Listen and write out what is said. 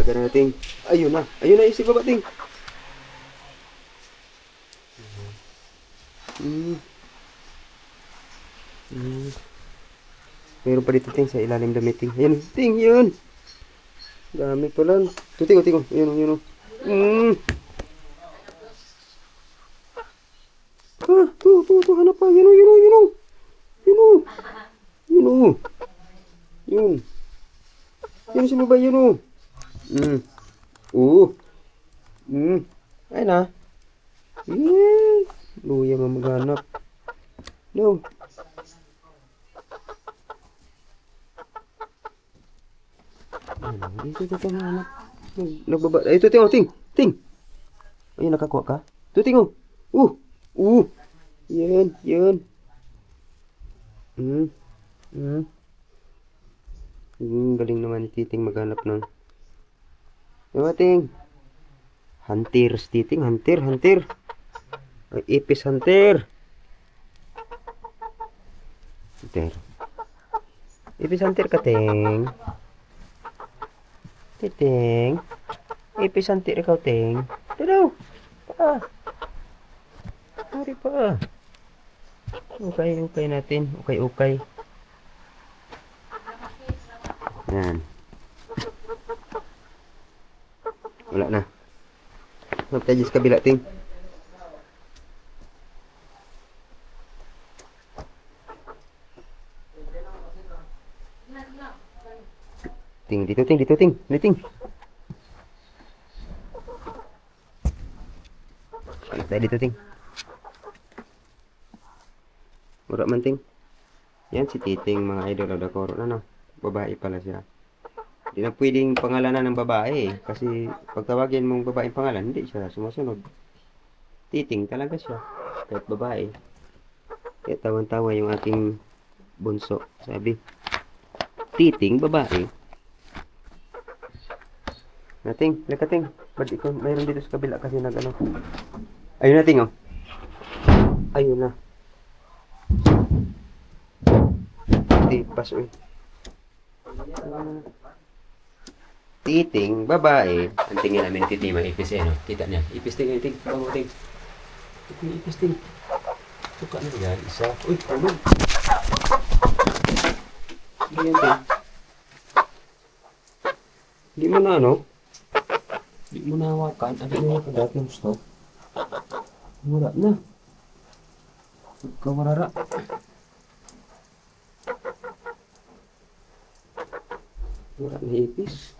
Dagdagan natin. Ayun na. Ayun na, isip baba, ting. Hmm. Hmm. Meron pa dito, ting, sa ilalim damit, ting. Ayun, ting, yun. Dami pa lang. Ito, ting, ting. Ayun, yun. Hmm. Ah, to, hanap pa. Yun, yun, yun. Yun, yun, yun. Yun sa baba, yun. Hmm. Hmm. Ayun na. Hmm. Luya nga maghanap. No. Ito, hanap. Nagbaba. Ay, ito, ting, oh, ting. Ting. Ayun, nakakuha ka? Ito, ting, oh. Uh. Yan. Hmm. Hmm. Galing naman ni Titing maghanap ng... Diba, ting? Hunters, Titing. Hunter. Ay, ipis hunter. Hunter. Ipis hunter ka, ting. Titing. Ipis hunter ikaw, ting. Dalaw. Pa. Hari pa. Okay natin. Okay. Yan. Wala na. Magtajis kabila, ting. Dito, ting. Balik tayo dito, ting. Wala man, ting. Yan si Titing, mga idol of the Coro. Ano? Babae pala siya. Hindi na pwedeng pangalanan ng babae eh. Kasi pag tawagin mong babaeng pangalan, hindi siya sumusunod. Titing talaga siya. Kahit babae. Kaya tawan-tawa yung aking bunso. Sabi, Titing, babae. Nating, lakating. Ba't ikaw, mayroon dito sa kabila kasi nag ano. Ayun na, ting, oh. Ayun na. Tipas, uy. Titing, babae. Ang tingin namin Titing, may ipis eh, no? Kita niya. Ipis, ting, bango, ting. Ipis, ting. Suka na yan, isa. Uy, tulog. Ganyan, ting. Hindi mo na, ano? Hindi mo na hawakan. Ano mo kagat yung stop? Wala na. Kawarara. Wala na ipis.